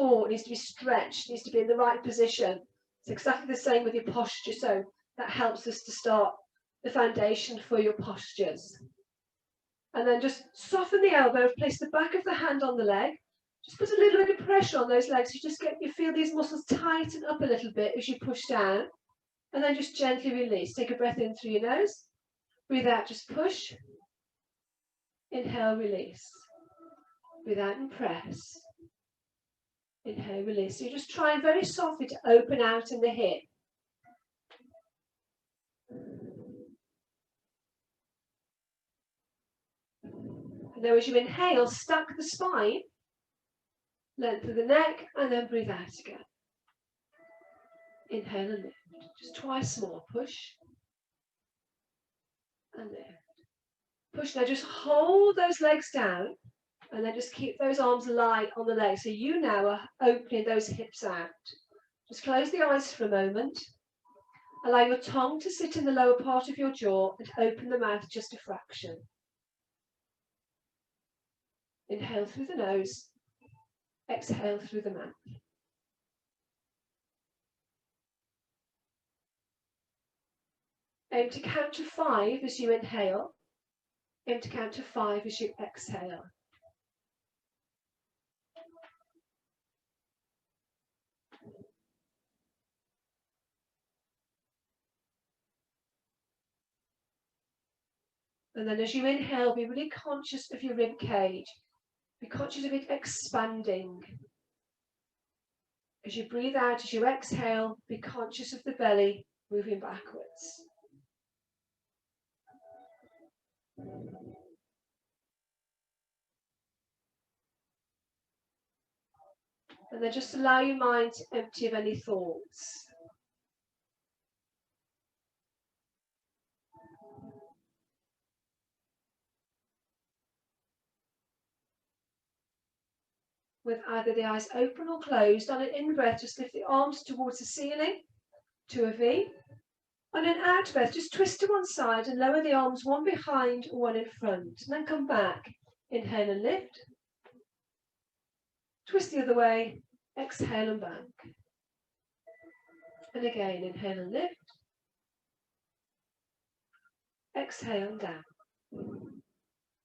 taut, needs to be stretched, needs to be in the right position. It's exactly the same with your posture, so that helps us to start the foundation for your postures. And then just soften the elbow, place the back of the hand on the leg. Just put a little bit of pressure on those legs. You feel these muscles tighten up a little bit as you push down. And then just gently release. Take a breath in through your nose. Breathe out, just push. Inhale, release. Breathe out and press. Inhale, release. So you're just trying very softly to open out in the hip. And now as you inhale, stack the spine, lengthen the neck, and then breathe out again. Inhale and lift. Just twice more. Push and lift. Push. Now just hold those legs down and then just keep those arms light on the legs. So you now are opening those hips out. Just close the eyes for a moment. Allow your tongue to sit in the lower part of your jaw and open the mouth just a fraction. Inhale through the nose. Exhale through the mouth. Aim to count to 5 as you inhale. Aim to count to 5 as you exhale. And then as you inhale, be really conscious of your rib cage. Be conscious of it expanding. As you breathe out, as you exhale, be conscious of the belly moving backwards. And then just allow your mind to empty of any thoughts. With either the eyes open or closed, on an in-breath, just lift the arms towards the ceiling to a V. On an out-breath, just twist to one side and lower the arms, one behind, one in front. And then come back. Inhale and lift. Twist the other way. Exhale and back. And again, inhale and lift. Exhale and down.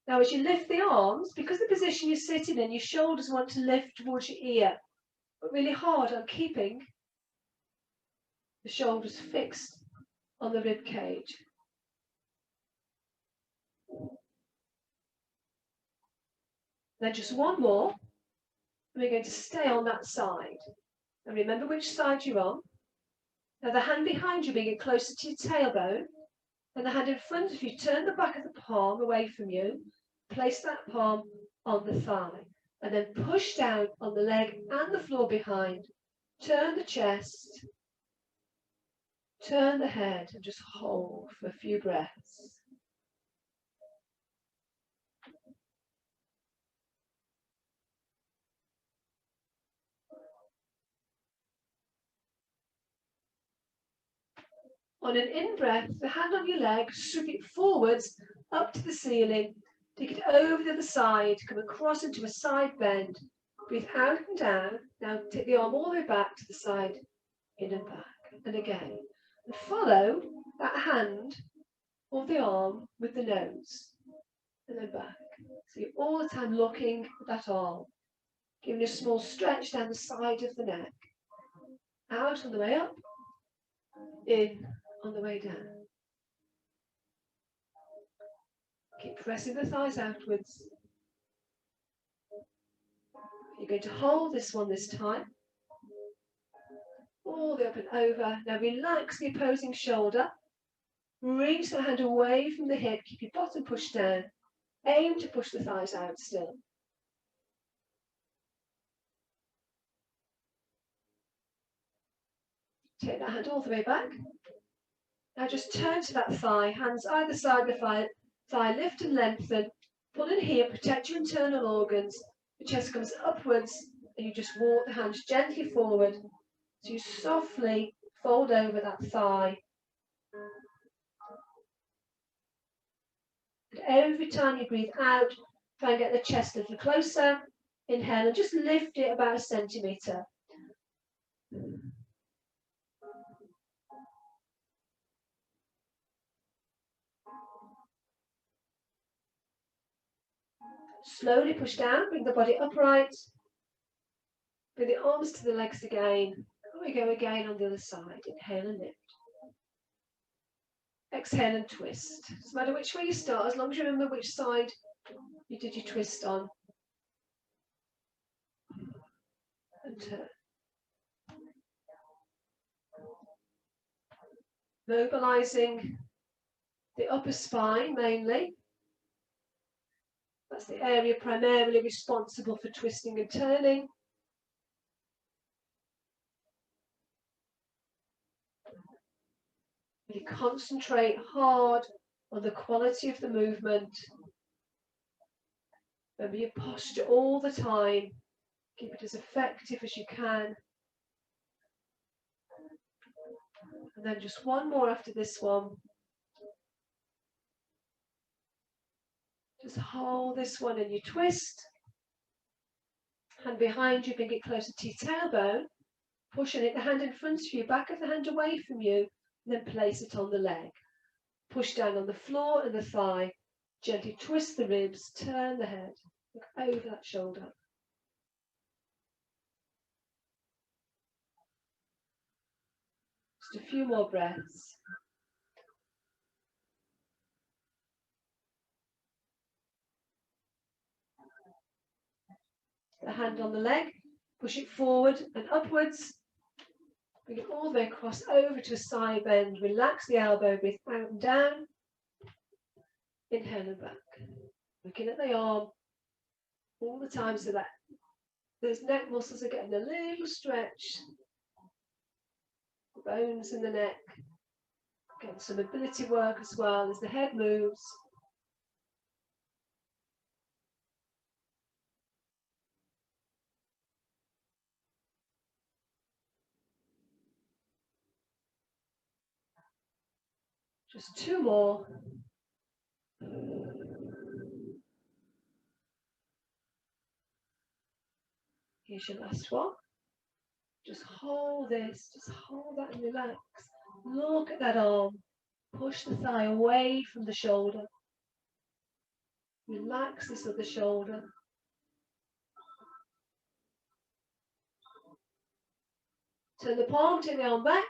Now as you lift the arms, because the position you're sitting in, your shoulders want to lift towards your ear, but really hard on keeping the shoulders fixed on the rib cage. Then just one more, and we're going to stay on that side. And remember which side you're on. Now the hand behind you bring it closer to your tailbone, and the hand in front of you, turn the back of the palm away from you, place that palm on the thigh, and then push down on the leg and the floor behind. Turn the chest, turn the head, and just hold for a few breaths. On an in-breath, the hand on your leg, sweep it forwards up to the ceiling, take it over the other side, come across into a side bend, breathe out and down. Now take the arm all the way back to the side, in and back, and again. And follow that hand or the arm with the nose, and then back. So you're all the time looking at that arm, giving a small stretch down the side of the neck. Out on the way up, in on the way down. Keep pressing the thighs outwards. You're going to hold this one this time. All the way up and over. Now relax the opposing shoulder. Reach the hand away from the hip. Keep your bottom pushed down. Aim to push the thighs out still. Take that hand all the way back. Now just turn to that thigh, hands either side of the thigh, lift and lengthen, pull in here, protect your internal organs. The chest comes upwards and you just walk the hands gently forward. So you softly fold over that thigh. And every time you breathe out, try and get the chest a little closer. Inhale and just lift it about a centimetre. Slowly push down, bring the body upright. Bring the arms to the legs again. And we go again on the other side. Inhale and lift. Exhale and twist. Doesn't matter which way you start, as long as you remember which side you did your twist on. And turn. Mobilising the upper spine mainly. That's the area primarily responsible for twisting and turning. You concentrate hard on the quality of the movement. Remember your posture all the time. Keep it as effective as you can. And then just one more after this one. Just hold this one and you twist. Hand behind you, bring it closer to your tailbone. Push and hit the hand in front of you, back of the hand away from you, and then place it on the leg. Push down on the floor and the thigh. Gently twist the ribs, turn the head, look over that shoulder. Just a few more breaths. The hand on the leg, push it forward and upwards. Bring it all the way across over to a side bend. Relax the elbow, breathe out and down. Inhale and back. Looking at the arm all the time so that those neck muscles are getting a little stretch. The bones in the neck. Getting some mobility work as well as the head moves. Just two more. Here's your last one. Just hold this, just hold that and relax. Look at that arm. Push the thigh away from the shoulder. Relax this other shoulder. Turn the palm, take the arm back.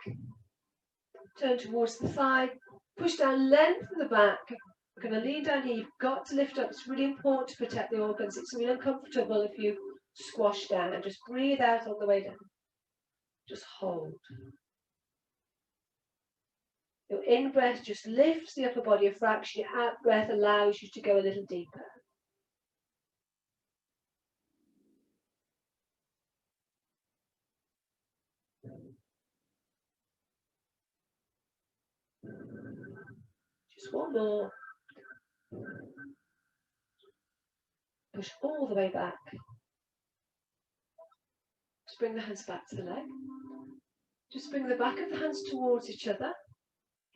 Turn towards the thigh. Push down, lengthen the back. We're going to lean down here. You've got to lift up. It's really important to protect the organs. It's really uncomfortable if you squash down. And just breathe out on the way down. Just hold. Your in-breath just lifts the upper body a fraction. Your out-breath allows you to go a little deeper. Just one more. Push all the way back. Just bring the hands back to the leg. Just bring the back of the hands towards each other.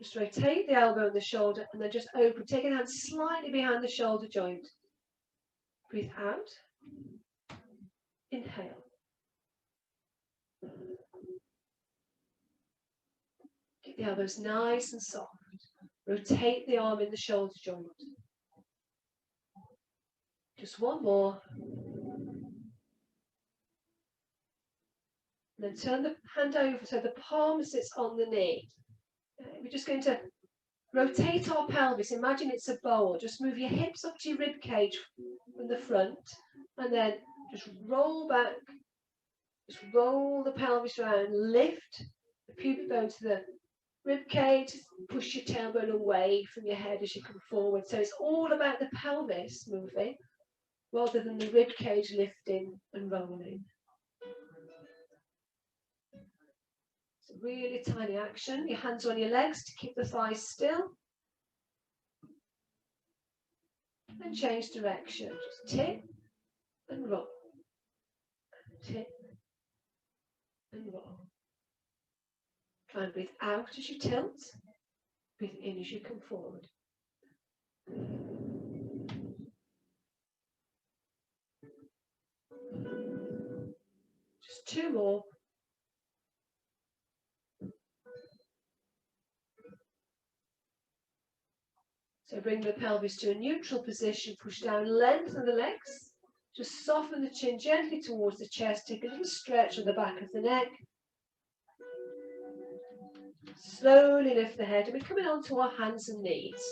Just rotate the elbow and the shoulder and then just open. Take the hands slightly behind the shoulder joint. Breathe out. Inhale. Keep the elbows nice and soft. Rotate the arm in the shoulder joint. Just one more. And then turn the hand over so the palm sits on the knee. We're just going to rotate our pelvis. Imagine it's a bowl. Just move your hips up to your rib cage from the front and then just roll back. Just roll the pelvis around. Lift the pubic bone to the rib cage. Push your tailbone away from your head as you come forward. So it's all about the pelvis moving rather than the rib cage lifting and rolling. It's a really tiny action. Your hands on your legs to keep the thighs still. And change direction. Just tip and roll. Tip and roll. Try and breathe out as you tilt. Breathe in as you come forward. Just 2 more. So bring the pelvis to a neutral position, push down, lengthen the legs. Just soften the chin gently towards the chest, take a little stretch on the back of the neck. Slowly lift the head, and we're coming onto our hands and knees.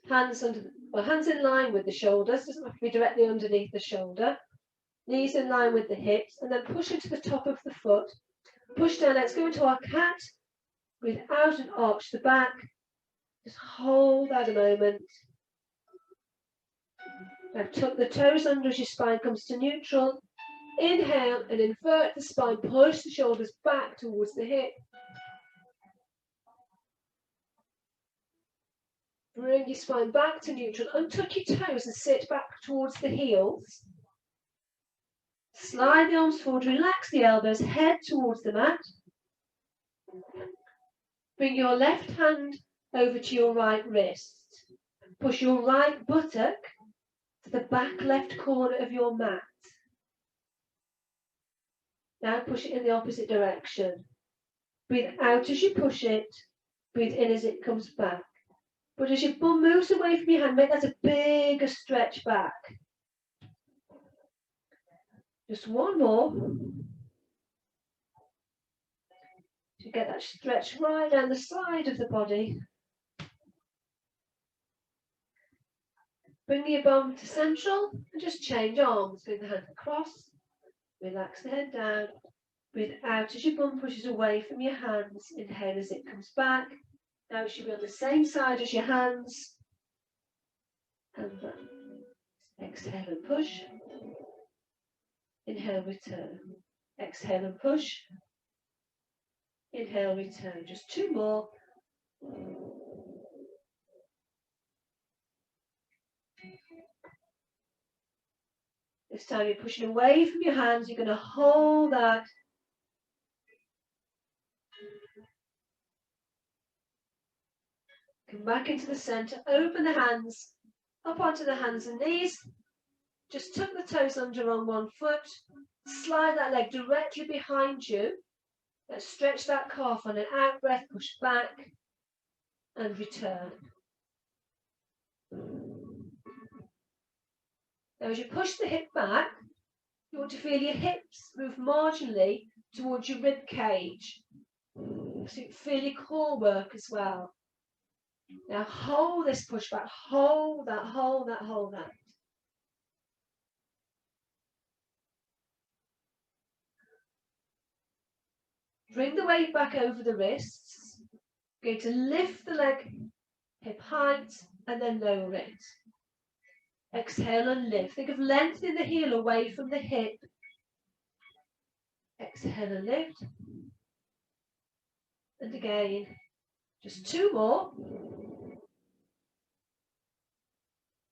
Hands in line with the shoulders, doesn't have to be directly underneath the shoulder. Knees in line with the hips, and then push into the top of the foot. Push down, let's go into our cat. Breathe out and arch the back. Just hold that a moment. Now tuck the toes under as your spine comes to neutral. Inhale and invert the spine, push the shoulders back towards the hip. Bring your spine back to neutral, untuck your toes and sit back towards the heels. Slide the arms forward, relax the elbows, head towards the mat. Bring your left hand over to your right wrist. Push your right buttock to the back left corner of your mat. Now push it in the opposite direction. Breathe out as you push it. Breathe in as it comes back. But as your bum moves away from your hand, make that a bigger stretch back. Just 1 more. To get that stretch right down the side of the body. Bring your bum to central and just change arms. Bring the hand across. Relax the head down. Breathe out as your bum pushes away from your hands. Inhale as it comes back. Now it should be on the same side as your hands. And then exhale and push. Inhale, return. Exhale and push. Inhale, return. Just 2 more. This time you're pushing away from your hands. You're going to hold that. Come back into the center. Open the hands. Up onto the hands and knees. Just tuck the toes under on one foot. Slide that leg directly behind you. Let's stretch that calf on an out breath. Push back and return. Now as you push the hip back, you want to feel your hips move marginally towards your rib cage. So you feel your core work as well. Now hold this push back. Hold that, hold that, hold that. Bring the weight back over the wrists. You're going to lift the leg hip height and then lower it. Exhale and lift. Think of lengthening the heel away from the hip. Exhale and lift. And again. Just 2 more.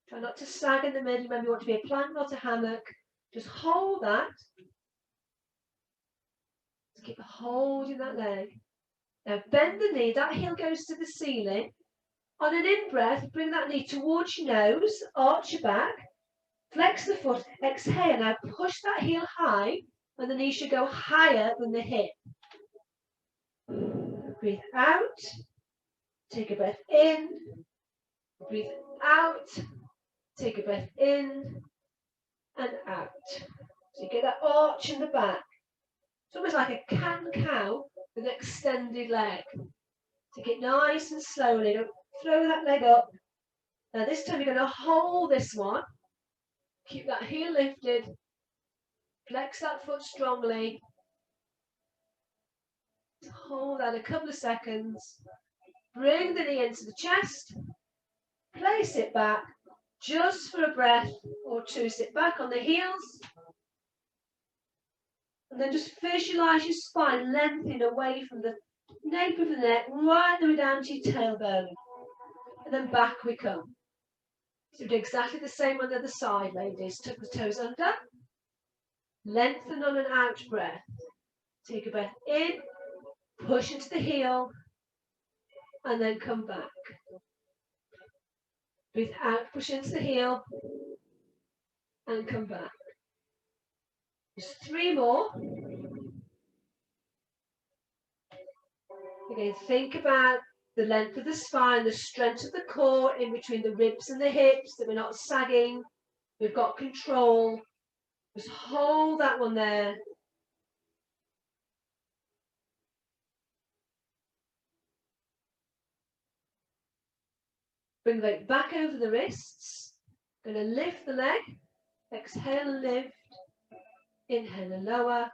Try not to sag in the middle. Remember, you want to be a plank, not a hammock. Just hold that. Just keep holding that leg. Now bend the knee. That heel goes to the ceiling. On an in-breath, bring that knee towards your nose. Arch your back. Flex the foot. Exhale. Now push that heel high. And the knee should go higher than the hip. Breathe out. Take a breath in. Breathe out. Take a breath in and out. So you get that arch in the back. It's almost like a cat-cow with an extended leg. Take it nice and slowly. Don't throw that leg up. Now this time you're going to hold this one. Keep that heel lifted. Flex that foot strongly. Hold that a couple of seconds. Bring the knee into the chest. Place it back. Just for a breath or 2, sit back on the heels. And then just visualize your spine lengthening away from the nape of the neck, right the way down to your tailbone. And then back we come. So do exactly the same on the other side, ladies. Tuck the toes under. Lengthen on an out breath. Take a breath in. Push into the heel. And then come back. Breathe out, push into the heel, and come back. Just 3 more. Again, think about the length of the spine, the strength of the core in between the ribs and the hips, that we're not sagging, we've got control. Just hold that one there. Bring the weight back over the wrists. Going to lift the leg. Exhale and lift. Inhale and lower.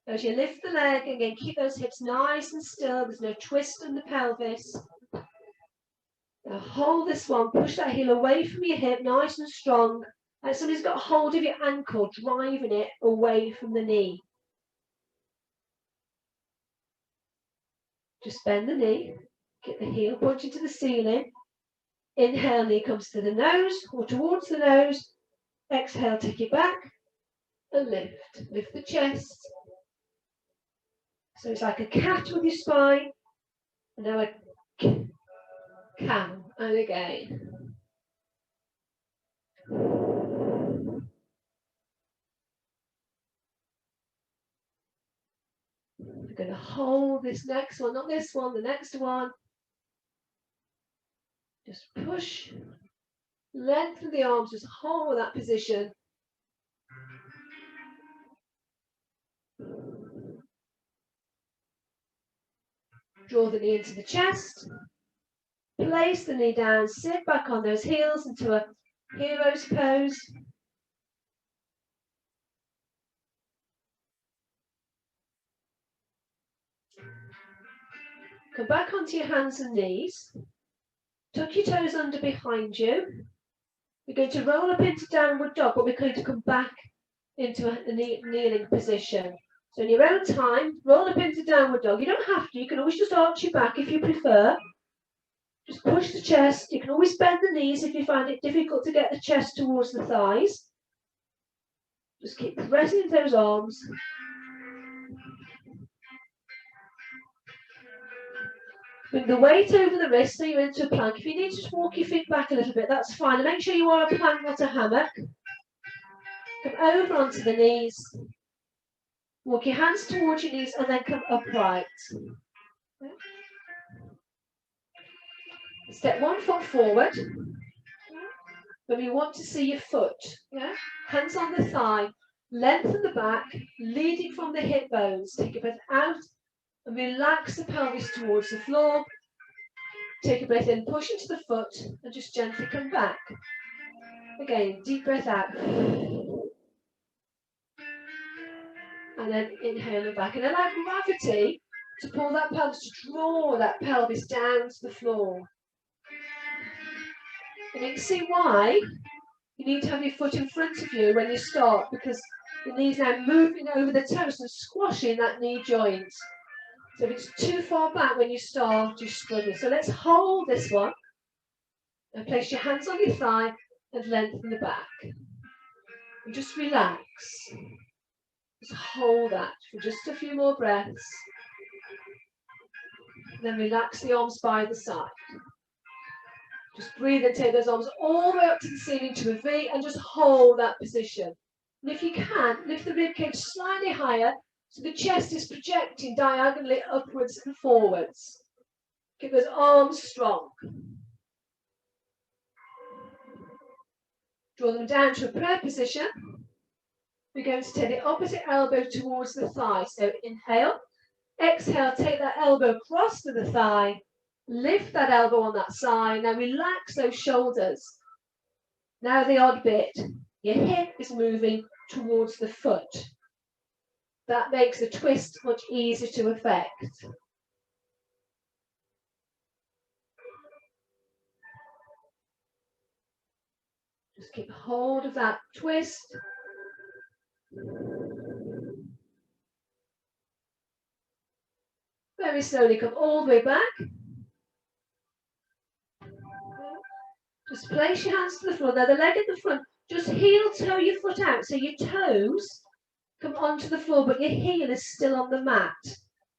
As you lift the leg, again, keep those hips nice and still. There's no twist in the pelvis. Now hold this one. Push that heel away from your hip, nice and strong. Like somebody's got a hold of your ankle, driving it away from the knee. Just bend the knee. Get the heel pointing to the ceiling. Inhale, knee comes to the nose or towards the nose. Exhale, take it back and lift. Lift the chest. So it's like a cat with your spine. And now a cow. And again. We're going to hold this next one, not this one, the next one. Just push. Lengthen the arms, just hold that position. Draw the knee into the chest. Place the knee down, sit back on those heels into a hero's pose. Come back onto your hands and knees. Tuck your toes under behind you. We're going to roll up into downward dog, but we're going to come back into a kneeling position. So in your own time, roll up into downward dog. You don't have to, you can always just arch your back if you prefer. Just push the chest. You can always bend the knees if you find it difficult to get the chest towards the thighs. Just keep pressing into those arms. Bring the weight over the wrist so you're into a plank. If you need to just walk your feet back a little bit, that's fine. And make sure you are a plank, not a hammock. Come over onto the knees. Walk your hands towards your knees and then come upright. Step 1 foot forward. When you want to see your foot, hands on the thigh, lengthen the back, leading from the hip bones. Take a breath out and relax the pelvis towards the floor. Take a breath in, push into the foot and just gently come back. Again, deep breath out. And then inhale and back. And allow gravity to pull that pelvis, to draw that pelvis down to the floor. And you can see why you need to have your foot in front of you when you start, because the knee's now moving over the toes and squashing that knee joint. So if it's too far back when you start, you struggle. So let's hold this one and place your hands on your thigh and lengthen the back. And just relax. Just hold that for just a few more breaths. Then relax the arms by the side. Just breathe and take those arms all the way up to the ceiling to a V and just hold that position. And if you can, lift the ribcage slightly higher so the chest is projecting diagonally upwards and forwards. Keep those arms strong. Draw them down to a prayer position. We're going to take the opposite elbow towards the thigh. So inhale, exhale, take that elbow across to the thigh. Lift that elbow on that side. Now relax those shoulders. Now the odd bit. Your hip is moving towards the foot. That makes the twist much easier to effect. Just keep hold of that twist. Very slowly come all the way back. Just place your hands to the floor. Now the leg at the front, just heel toe your foot out so your toes come onto the floor, but your heel is still on the mat.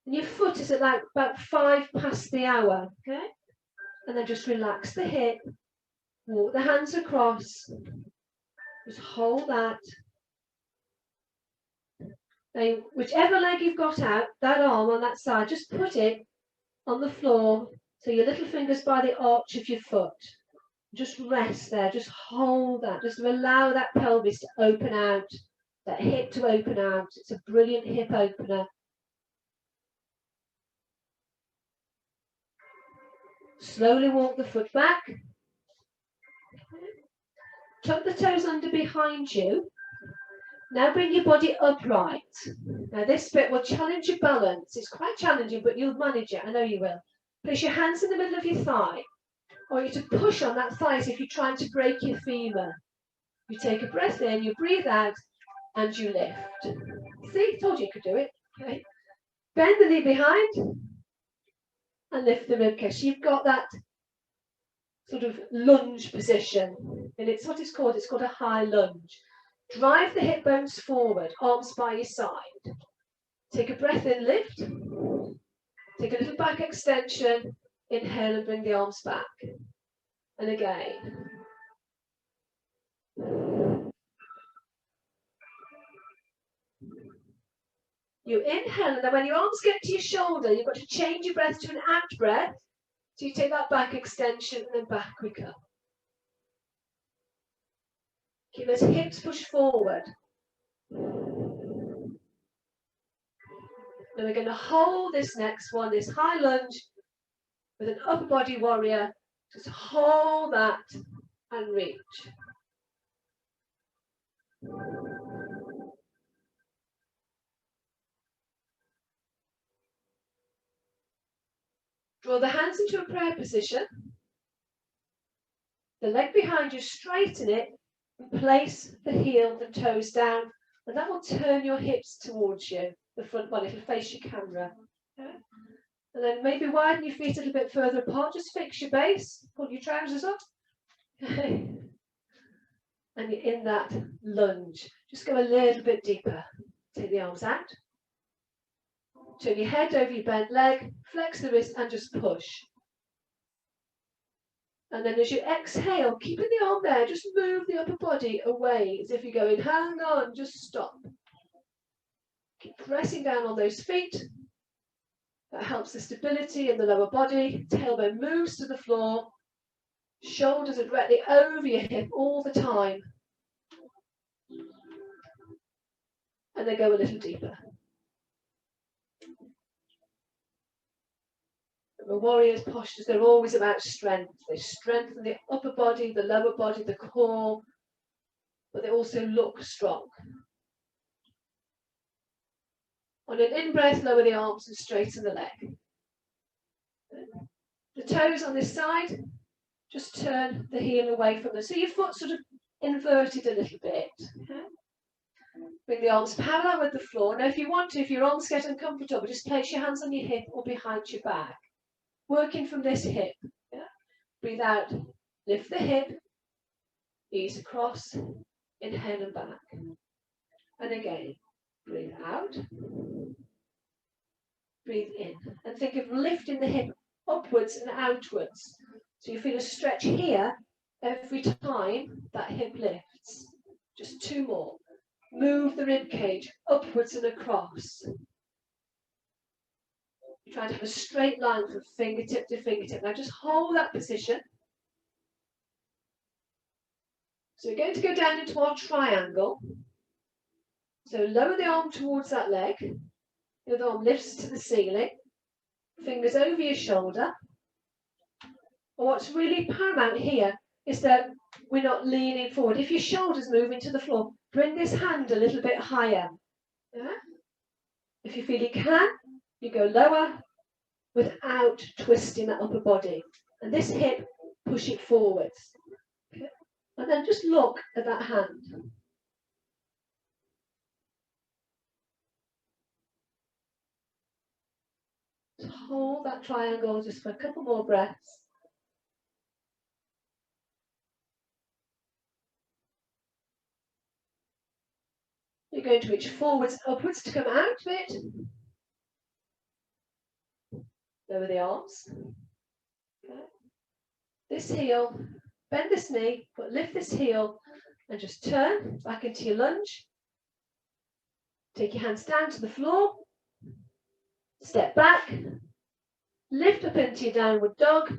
And your foot is at like about 5 past the hour, okay? And then just relax the hip, walk the hands across, just hold that. Now, whichever leg you've got out, that arm on that side, just put it on the floor, so your little fingers by the arch of your foot. Just rest there, just hold that, just allow that pelvis to open out, that hip to open out. It's a brilliant hip opener. Slowly walk the foot back. Tuck the toes under behind you. Now bring your body upright. Now this bit will challenge your balance. It's quite challenging, but you'll manage it. I know you will. Place your hands in the middle of your thigh. I want you to push on that thigh as if you're trying to break your femur. You take a breath in, you breathe out, and you lift. See, told you could do it. Okay. Bend the knee behind and lift the ribcage. So you've got that sort of lunge position, and it's what it's called. It's called a high lunge. Drive the hip bones forward, arms by your side. Take a breath in, lift. Take a little back extension. Inhale and bring the arms back. And again. You inhale, and then when your arms get to your shoulder, you've got to change your breath to an out breath. So you take that back extension and then back quicker. Keep those hips pushed forward. And we're going to hold this next one, this high lunge with an upper body warrior. Just hold that and reach. Draw the hands into a prayer position. The leg behind you, straighten it, and place the heel and toes down. And that will turn your hips towards you, the front one. It'll face your camera. Okay? And then maybe widen your feet a little bit further apart. Just fix your base. Pull your trousers up. Okay. And you're in that lunge. Just go a little bit deeper. Take the arms out. Turn your head over your bent leg. Flex the wrist and just push. And then as you exhale, keeping the arm there, just move the upper body away as if you're going, hang on, just stop. Keep pressing down on those feet. That helps the stability in the lower body. Tailbone moves to the floor. Shoulders are directly over your hip all the time. And then go a little deeper. The warrior's postures, they're always about strength. They strengthen the upper body, the lower body, the core, but they also look strong. On an in-breath, lower the arms and straighten the leg. The toes on this side, just turn the heel away from them. So your foot sort of inverted a little bit. Okay? Bring the arms parallel with the floor. Now if you want to, if your arms get uncomfortable, just place your hands on your hip or behind your back. Working from this hip. Yeah? Breathe out, lift the hip, ease across, inhale and back. And again, breathe out, breathe in. And think of lifting the hip upwards and outwards. So you feel a stretch here every time that hip lifts. Just 2 more. Move the rib cage upwards and across. Try to have a straight line from fingertip to fingertip. Now just hold that position. So we're going to go down into our triangle. So lower the arm towards that leg. The other arm lifts to the ceiling. Fingers over your shoulder. And what's really paramount here is that we're not leaning forward. If your shoulders move into the floor, bring this hand a little bit higher. Yeah? If you feel you can, you go lower without twisting that upper body. And this hip, push it forwards. Okay? And then just look at that hand. Just hold that triangle just for a couple more breaths. You're going to reach forwards, upwards to come out of it. Lower the arms. Okay. This heel, bend this knee, but lift this heel and just turn back into your lunge. Take your hands down to the floor. Step back. Lift up into your downward dog.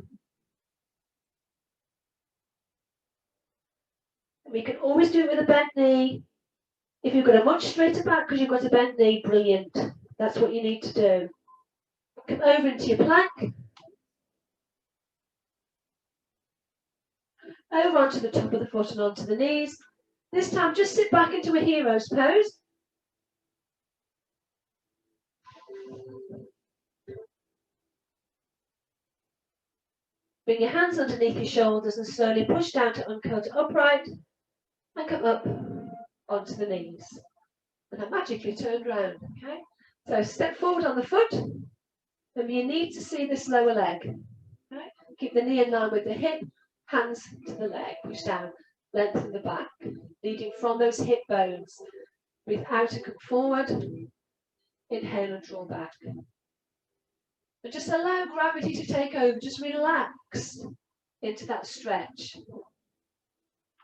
We can always do it with a bent knee. If you've got a much straighter back because you've got a bent knee, brilliant. That's what you need to do. Come over into your plank. Over onto the top of the foot and onto the knees. This time, just sit back into a hero's pose. Bring your hands underneath your shoulders and slowly push down to uncurl to upright and come up onto the knees. And I magically turned round, okay? So step forward on the foot, and you need to see this lower leg. Okay? Keep the knee in line with the hip, hands to the leg, push down, lengthen the back, leading from those hip bones. Breathe out and come forward, inhale and draw back. And just allow gravity to take over, just relax into that stretch.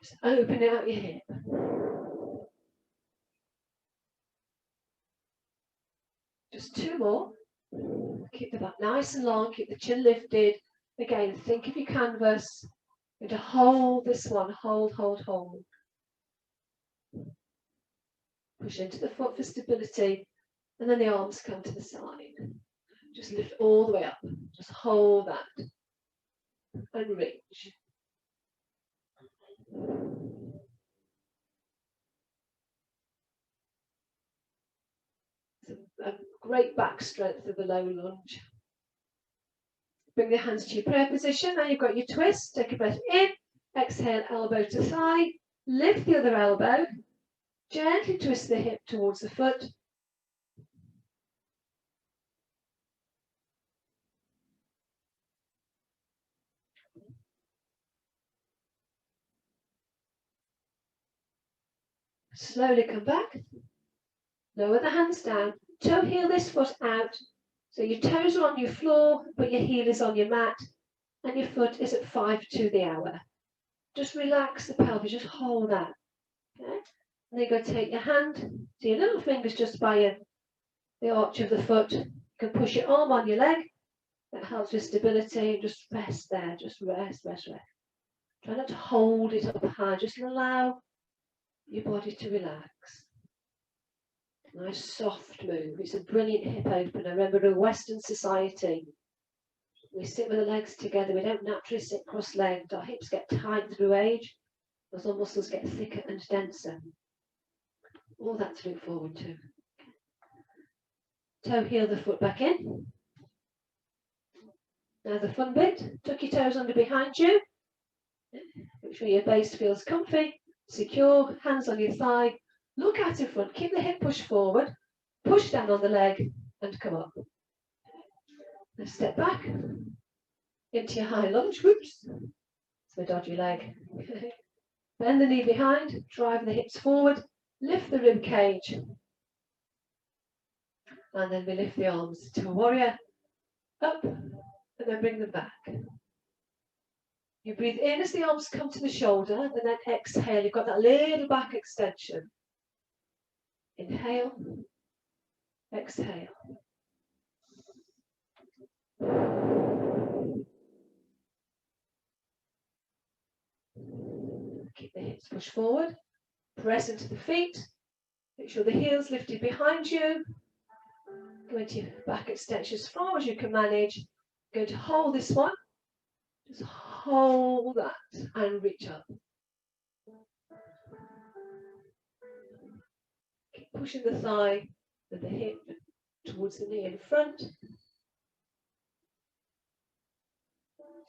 Just open out your hip. Just two more. Keep the back nice and long, keep the chin lifted. Again, think of your canvas. And to hold this one, hold. Push into the foot for stability, and then the arms come to the side. Just lift all the way up. Just hold that and reach. A great back strength of the low lunge. Bring the hands to your prayer position. Now you've got your twist. Take a breath in. Exhale, elbow to thigh. Lift the other elbow. Gently twist the hip towards the foot. Slowly come back. Lower the hands down. Toe heel this foot out. So your toes are on your floor, but your heel is on your mat. And your foot is at 5 to the hour. Just relax the pelvis. Just hold that. Okay? And then you're going to take your hand. So your little fingers just by the arch of the foot. You can push your arm on your leg. That helps with stability. Just rest there. Just rest. Try not to hold it up high. Just allow your body to relax. Nice soft move. It's a brilliant hip opener. Remember, in Western society, we sit with the legs together. We don't naturally sit cross-legged. Our hips get tight through age. Those muscles get thicker and denser. All that to look forward to. Toe heel the foot back in. Now the fun bit. Tuck your toes under behind you. Make sure your base feels comfy, secure. Hands on your thigh. Look out in front. Keep the hip push forward. Push down on the leg and come up. Now step back into your high lunge. Whoops. It's a dodgy leg. Bend the knee behind. Drive the hips forward. Lift the rib cage. And then we lift the arms to a warrior. Up. And then bring them back. You breathe in as the arms come to the shoulder. And then exhale. You've got that little back extension. Inhale. Exhale. Keep the hips pushed forward. Press into the feet. Make sure the heels lifted behind you. Go into your back extension as far as you can manage. Going to hold this one. Just hold that and reach up. Keep pushing the thigh and the hip towards the knee in front.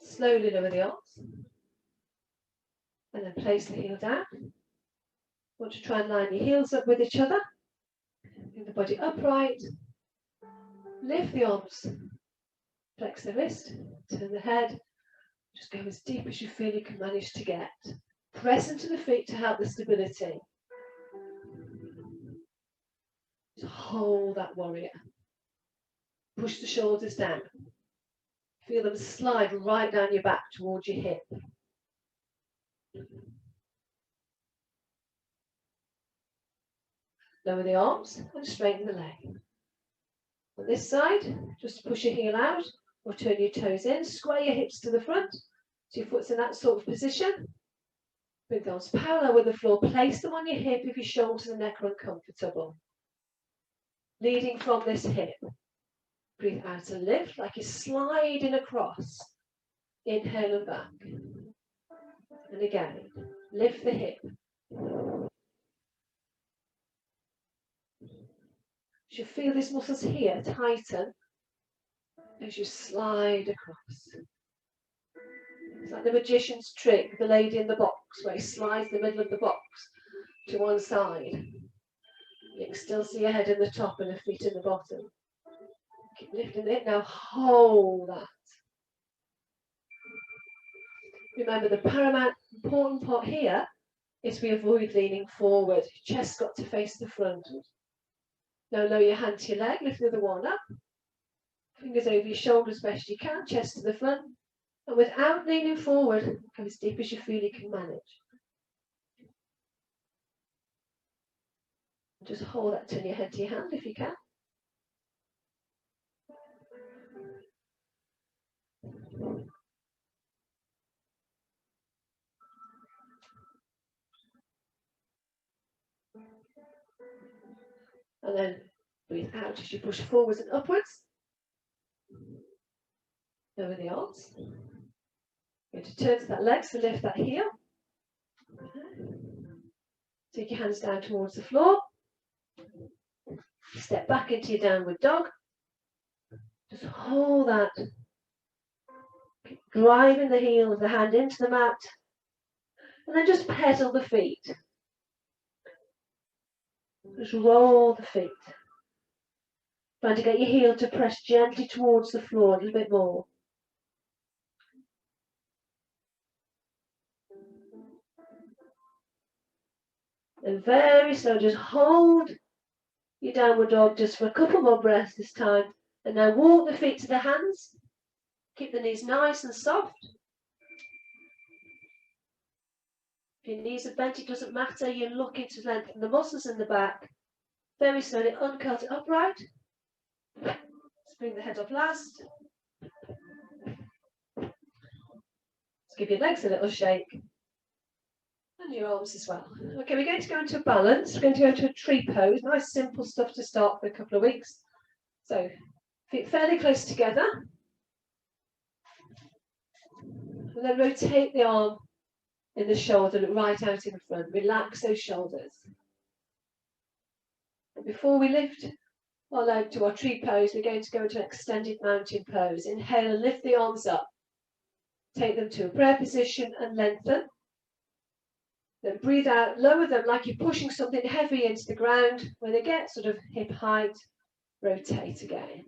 Slowly lower the arms. And then place the heel down. Want to try and line your heels up with each other. Bring the body upright. Lift the arms. Flex the wrist. Turn the head. Just go as deep as you feel you can manage to get. Press into the feet to help the stability. Just hold that warrior. Push the shoulders down. Feel them slide right down your back towards your hip. Lower the arms and straighten the leg. On this side, just push your heel out or turn your toes in. Square your hips to the front so your foot's in that sort of position. Bring the arms parallel with the floor. Place them on your hip if your shoulders and neck are uncomfortable. Leading from this hip. Breathe out and lift like you're sliding across. Inhale and back. And again, lift the hip. You should feel these muscles here tighten as you slide across. It's like the magician's trick, the lady in the box, where he slides the middle of the box to one side. You can still see your head in the top and the feet in the bottom. Keep lifting it. Now hold that. Remember, the paramount important part here is we avoid leaning forward. Chest got to face the front. Now lower your hand to your leg, lift the other one up. Fingers over your shoulders as best you can, chest to the front. And without leaning forward, go as deep as you feel you can manage. Just hold that, turn your head to your hand if you can. And then breathe out as you push forwards and upwards. Lower the arms. You're going to turn to that leg, so lift that heel. Take your hands down towards the floor. Step back into your downward dog. Just hold that. Keep driving the heel of the hand into the mat. And then just pedal the feet. Just roll the feet. Trying to get your heel to press gently towards the floor a little bit more. And very slow, just hold your downward dog just for a couple more breaths this time. And now walk the feet to the hands. Keep the knees nice and soft. If your knees are bent, it doesn't matter. You're looking to lengthen the muscles in the back. Very slowly uncurl it upright. Let's bring the head up last. Let's give your legs a little shake. And your arms as well. Okay, we're going to go into a balance. We're going to go into a tree pose. Nice simple stuff to start for a couple of weeks. So feet fairly close together. And then rotate the arm in the shoulder, look right out in front. Relax those shoulders. And before we lift our leg to our tree pose, we're going to go into an extended mountain pose. Inhale and lift the arms up. Take them to a prayer position and lengthen. Then breathe out, lower them like you're pushing something heavy into the ground. When they get sort of hip height, rotate again.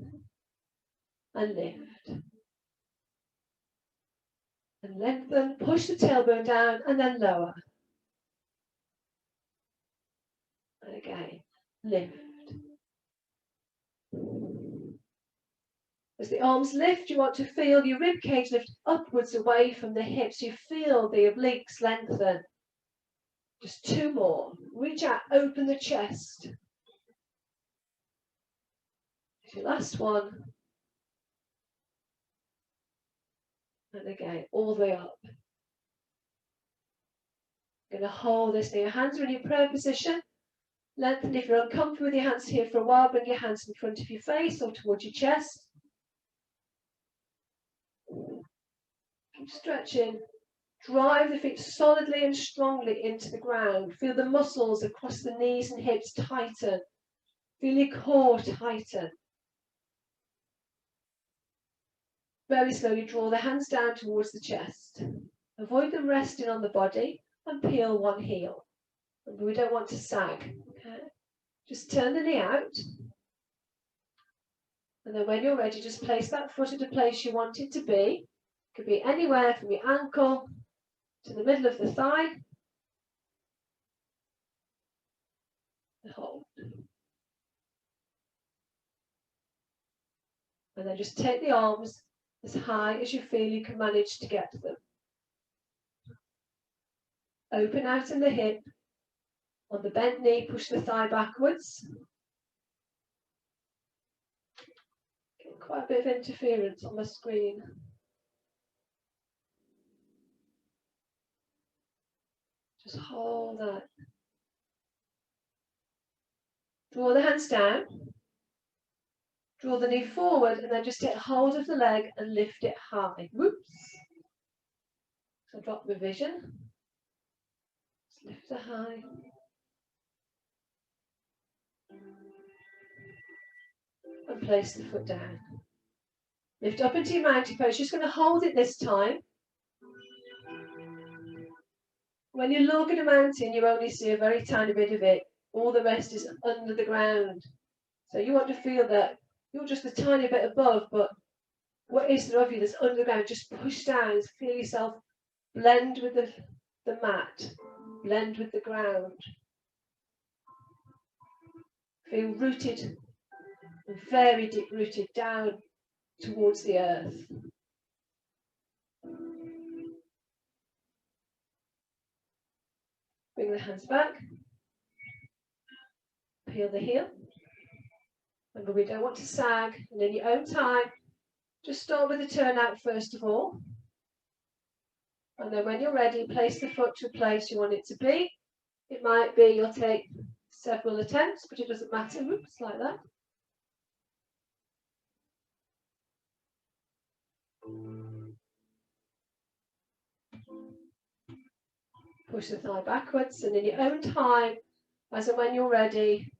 And lift. And lengthen, push the tailbone down and then lower. And again, lift. As the arms lift, you want to feel your rib cage lift upwards away from the hips. You feel the obliques lengthen. Just two more. Reach out, open the chest. Your last one. And again, all the way up. You're going to hold this. Now your hands are in your prayer position. Lengthen. If you're uncomfortable with your hands here for a while, bring your hands in front of your face or towards your chest. Keep stretching. Drive the feet solidly and strongly into the ground. Feel the muscles across the knees and hips tighten. Feel your core tighten. Very slowly draw the hands down towards the chest. Avoid them resting on the body and peel one heel. We don't want to sag. Okay? Just turn the knee out. And then when you're ready, just place that foot at a place you want it to be. It could be anywhere from your ankle to the middle of the thigh. And hold. And then just take the arms as high as you feel you can manage to get them. Open out in the hip. On the bent knee, push the thigh backwards. Get quite a bit of interference on the screen. Just hold that. Draw the hands down. Draw the knee forward and then just take hold of the leg and lift it high. Whoops. So drop the vision. Just lift it high. And place the foot down. Lift up into your mountain pose. Just going to hold it this time. When you look at a mountain, you only see a very tiny bit of it. All the rest is under the ground. So you want to feel that you're just a tiny bit above, but what is there of you that's under the ground? Just push down, feel yourself blend with the mat, blend with the ground. Feel rooted, very deep rooted down towards the earth. Bring the hands back. Peel the heel. Remember, we don't want to sag, and in your own time, just start with the turnout first of all. And then when you're ready, place the foot to a place you want it to be. It might be you'll take several attempts, but it doesn't matter. Oops, like that. Push the thigh backwards, and in your own time, as and when you're ready.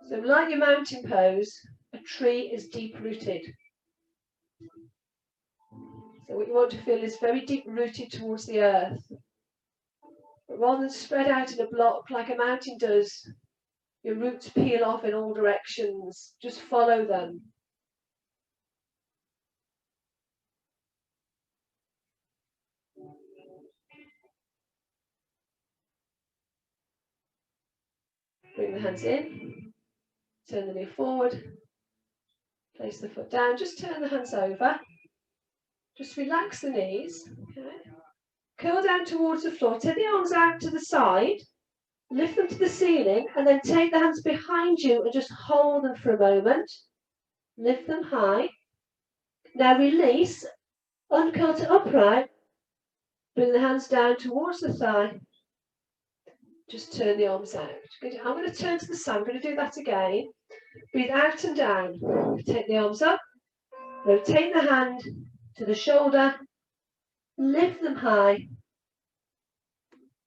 So like your mountain pose, a tree is deep rooted. So what you want to feel is very deep rooted towards the earth. But rather than spread out in a block like a mountain does, your roots peel off in all directions. Just follow them. Bring the hands in, turn the knee forward, place the foot down, just turn the hands over, just relax the knees, okay. Curl down towards the floor, take the arms out to the side, lift them to the ceiling, and then take the hands behind you and just hold them for a moment, lift them high. Now release, uncurl to upright, bring the hands down towards the thigh. Just turn the arms out. Good. I'm going to turn to the side. I'm going to do that again. Breathe out and down. Take the arms up. Rotate the hand to the shoulder. Lift them high.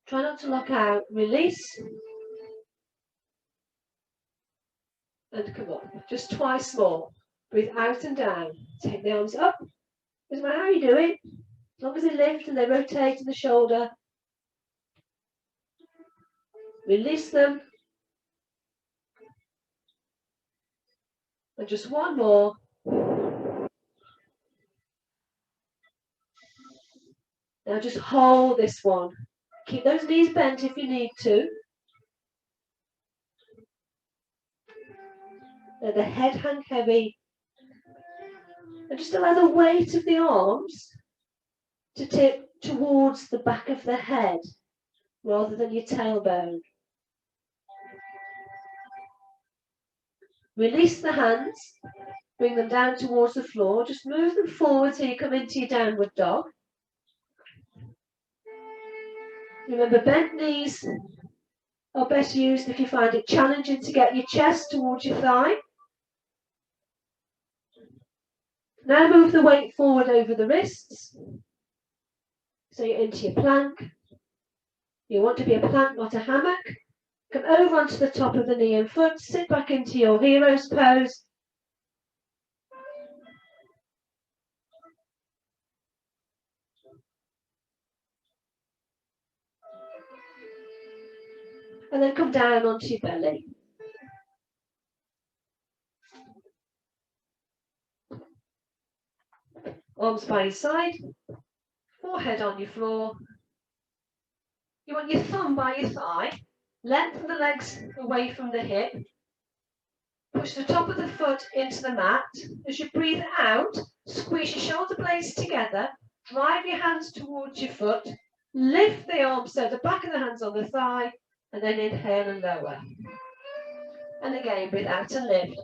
Try not to lock out. Release. And come up. Just twice more. Breathe out and down. Take the arms up. Doesn't matter how you do it. As long as they lift and they rotate to the shoulder. Release them. And just one more. Now just hold this one. Keep those knees bent if you need to. Let the head hang heavy. And just allow the weight of the arms to tip towards the back of the head rather than your tailbone. Release the hands, bring them down towards the floor, just move them forward till you come into your downward dog. Remember, bent knees are best used if you find it challenging to get your chest towards your thigh. Now move the weight forward over the wrists, so you're into your plank. You want to be a plank, not a hammock. Come over onto the top of the knee and foot, sit back into your hero's pose. And then come down onto your belly. Arms by your side, forehead on your floor. You want your thumb by your thigh. Lengthen the legs away from the hip. Push the top of the foot into the mat. As you breathe out, squeeze your shoulder blades together, drive your hands towards your foot, lift the arms so the back of the hands on the thigh, and then inhale and lower. And again, breathe out and lift.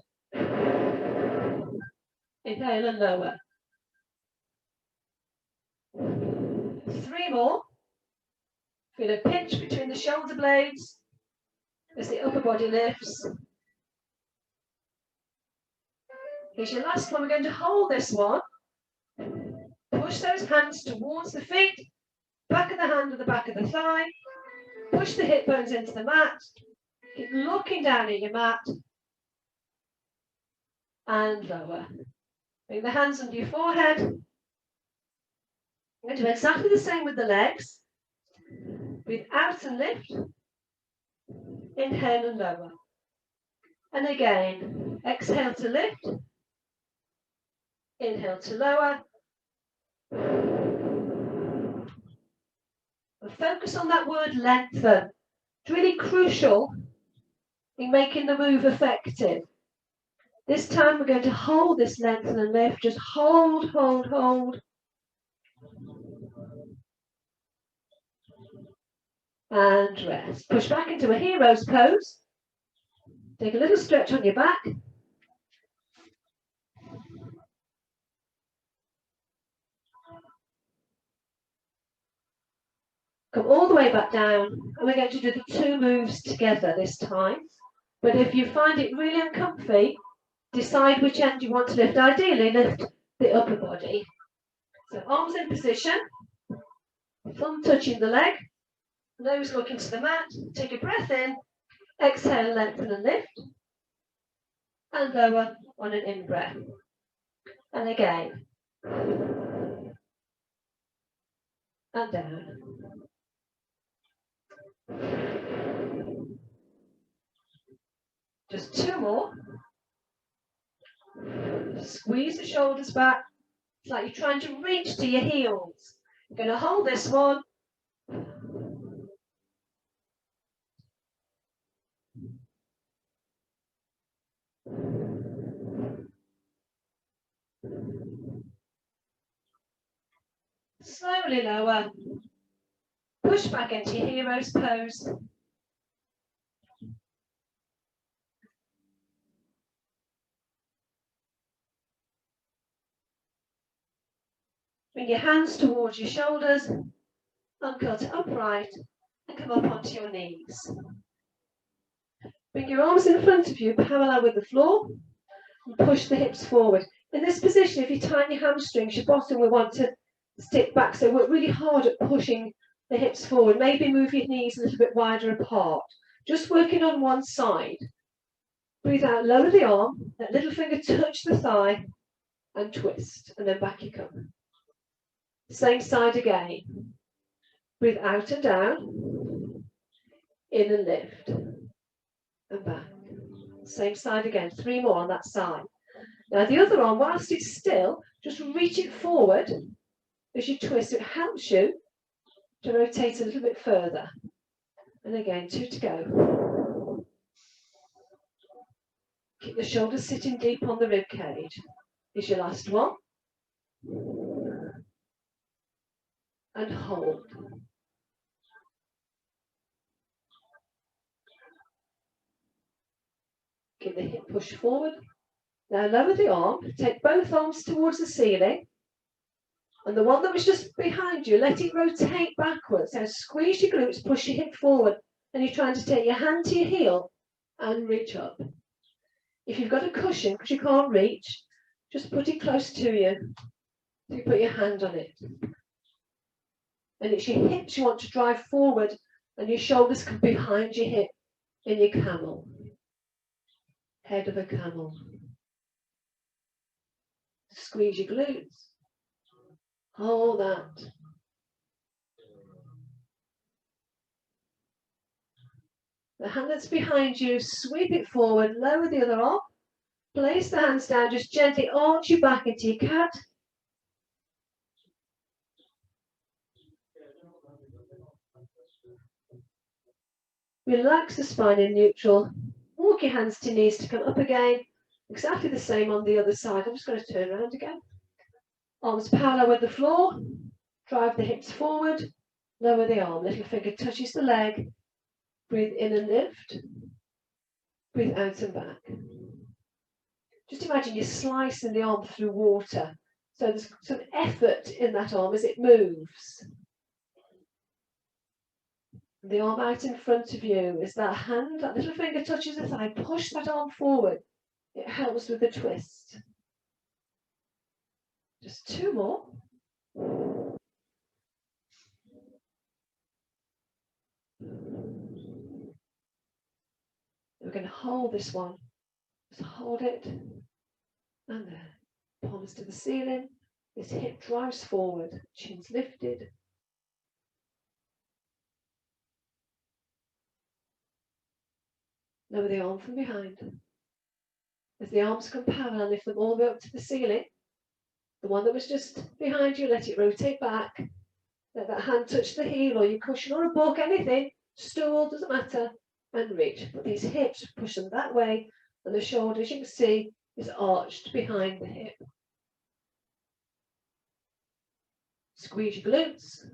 Inhale and lower. 3 more. Feel a pinch between the shoulder blades as the upper body lifts. Here's your last one. We're going to hold this one. Push those hands towards the feet, back of the hand to the back of the thigh. Push the hip bones into the mat. Keep looking down at your mat. And lower. Bring the hands under your forehead. I'm going to do exactly the same with the legs. Breathe out and lift. Inhale and lower. And again, exhale to lift. Inhale to lower. And focus on that word lengthen. It's really crucial in making the move effective. This time we're going to hold this lengthen and lift. Just hold, hold, hold. And rest. Push back into a hero's pose. Take a little stretch on your back. Come all the way back down, and we're going to do the 2 moves together this time. But if you find it really uncomfy, decide which end you want to lift. Ideally, lift the upper body. So arms in position, thumb touching the leg, nose looking to the mat. Take a breath in, exhale, lengthen and lift, and lower on an in-breath. And again, and down. Just 2 more. Squeeze the shoulders back. It's like you're trying to reach to your heels. You're going to hold this one. Slowly lower. Push back into your hero's pose. Bring your hands towards your shoulders, uncurl to upright, and come up onto your knees. Bring your arms in front of you, parallel with the floor, and push the hips forward. In this position, if you tighten your hamstrings, your bottom will want to stick back, so work really hard at pushing the hips forward. Maybe move your knees a little bit wider apart. Just working on one side. Breathe out, lower the arm, let little finger touch the thigh, and twist, and then back you come. Same side again. Breathe out and down, in and lift, and back. Same side again, 3 more on that side. Now the other arm, whilst it's still, just reach it forward as you twist. It helps you to rotate a little bit further. And again, 2 to go. Keep the shoulders sitting deep on the rib cage. Here's your last one. And hold. Give the hip push forward. Now lower the arm, take both arms towards the ceiling. And the one that was just behind you, let it rotate backwards. Now squeeze your glutes, push your hip forward. And you're trying to take your hand to your heel and reach up. If you've got a cushion, because you can't reach, just put it close to you. So you put your hand on it. And it's your hips you want to drive forward, and your shoulders come behind your hip in your camel. Head of a camel. Squeeze your glutes. Hold that. The hand that's behind you, sweep it forward, lower the other arm. Place the hands down, just gently arch your back into your cat. Relax the spine in neutral. Walk your hands to knees to come up again. Exactly the same on the other side. I'm just going to turn around again. Arms parallel with the floor. Drive the hips forward. Lower the arm. Little finger touches the leg. Breathe in and lift. Breathe out and back. Just imagine you're slicing the arm through water. So there's some effort in that arm as it moves. The arm out in front of you is that hand, that little finger touches the thigh. Push that arm forward. It helps with the twist. Just 2 more. We're going to hold this one. Just hold it. And there. Palms to the ceiling. This hip drives forward. Chin's lifted. Lower the arm from behind. As the arms come parallel, lift them all the way up to the ceiling. The one that was just behind you, let it rotate back. Let that hand touch the heel or your cushion or a book, anything. Stool, doesn't matter. And reach. But these hips, push them that way. And the shoulder, as you can see, is arched behind the hip. Squeeze your glutes.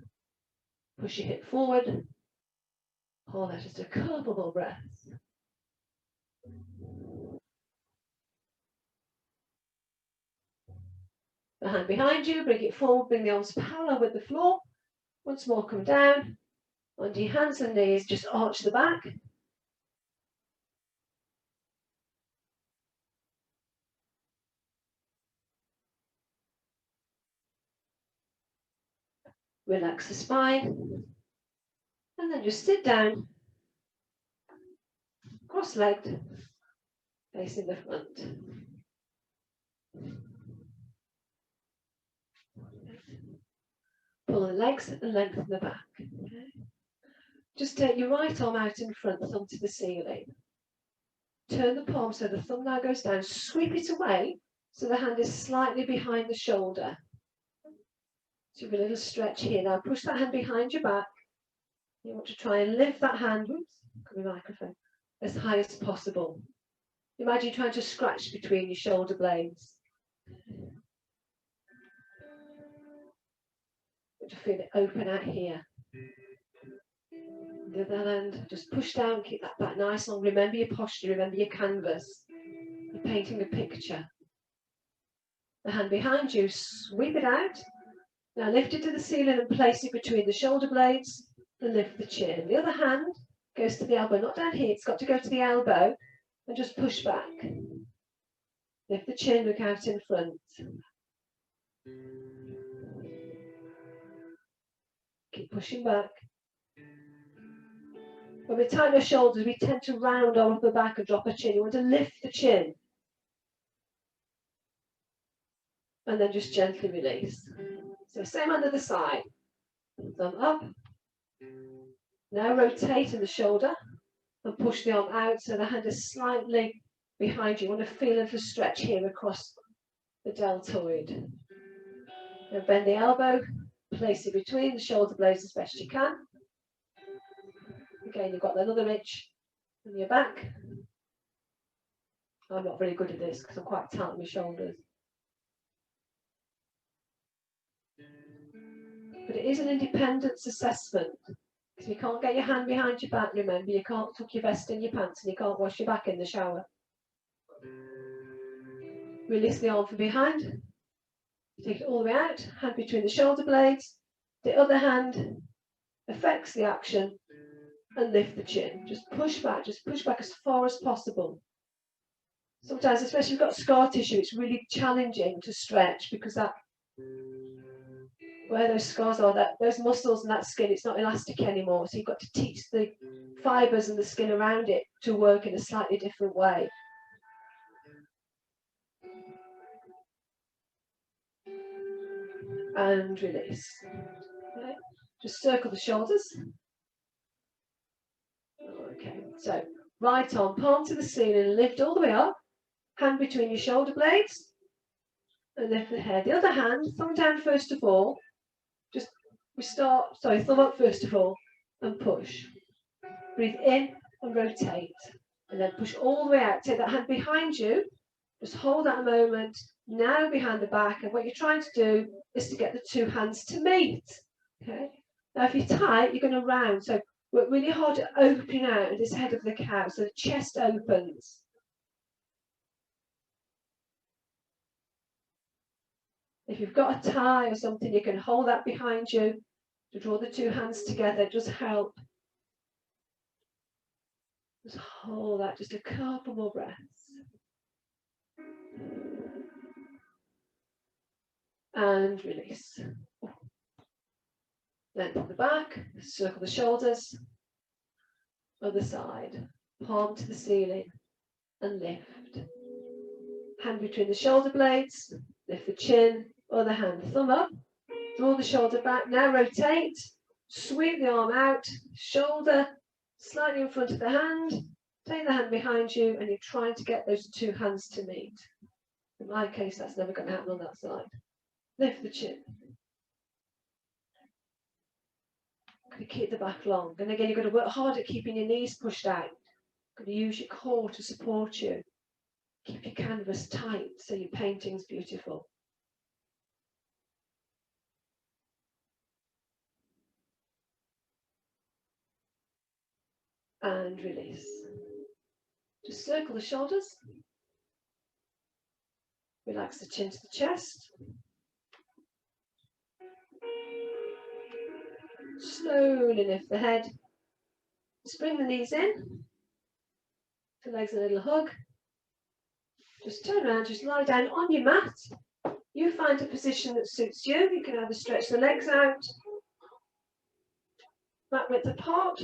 Push your hip forward. Hold that just a couple more breaths. The hand behind you, bring it forward, bring the arms parallel with the floor. Once more, come down. Onto your hands and knees, just arch the back. Relax the spine. And then just sit down, cross-legged, facing the front. Pull the legs and lengthen the back. Okay. Just take your right arm out in front, thumb to the ceiling. Turn the palm so the thumb now goes down. Sweep it away so the hand is slightly behind the shoulder. So you have a little stretch here. Now push that hand behind your back. You want to try and lift that hand, microphone, as high as possible. Imagine trying to scratch between your shoulder blades. To feel it open out here. The other hand, just push down, keep that back nice long. Remember your posture, remember your canvas. You're painting a picture. The hand behind you, sweep it out. Now lift it to the ceiling and place it between the shoulder blades and lift the chin. The other hand goes to the elbow, not down here, it's got to go to the elbow and just push back. Lift the chin, look out in front. Keep pushing back. When we tighten our shoulders, we tend to round our upper back and drop our chin. You want to lift the chin. And then just gently release. So same on the other side. Thumb up. Now rotate in the shoulder and push the arm out so the hand is slightly behind you. You want to feel a little stretch here across the deltoid. Now bend the elbow. Place it between the shoulder blades as best you can. Again, you've got another itch in your back. I'm not very good at this because I'm quite tight on my shoulders. But it is an independence assessment. Because you can't get your hand behind your back, remember, you can't tuck your vest in your pants and you can't wash your back in the shower. Release the arm from behind. Take it all the way out, hand between the shoulder blades. The other hand affects the action and lift the chin. Just push back as far as possible. Sometimes, especially if you've got scar tissue, it's really challenging to stretch because that, where those scars are, those muscles and that skin, it's not elastic anymore. So you've got to teach the fibres and the skin around it to work in a slightly different way. And release. Okay. Just circle the shoulders. Okay, so right arm, palm to the ceiling, lift all the way up. Hand between your shoulder blades. And lift the head. The other hand, thumb down first of all. Thumb up first of all and push. Breathe in and rotate. And then push all the way out. Take that hand behind you. Just hold that a moment. Now behind the back. And what you're trying to do is to get the two hands to meet. Okay. Now if you're tight, you're going to round. So work really hard at opening out this head of the cow. So the chest opens. If you've got a tie or something, you can hold that behind you to draw the two hands together. It does help. Just hold that, just a couple more breaths. And release. Lengthen the back, circle the shoulders. Other side. Palm to the ceiling and lift. Hand between the shoulder blades. Lift the chin. Other hand, thumb up. Draw the shoulder back. Now rotate. Sweep the arm out. Shoulder slightly in front of the hand. Take the hand behind you, and you're trying to get those two hands to meet. In my case, that's never going to happen on that side. Lift the chin. Keep the back long. And again, you've got to work hard at keeping your knees pushed out. You've got to use your core to support you. Keep your canvas tight so your painting's beautiful. And release. Just circle the shoulders. Relax the chin to the chest. Slowly lift the head. Just bring the knees in. The legs a little hug. Just turn around, just lie down on your mat. You find a position that suits you. You can either stretch the legs out, mat width apart,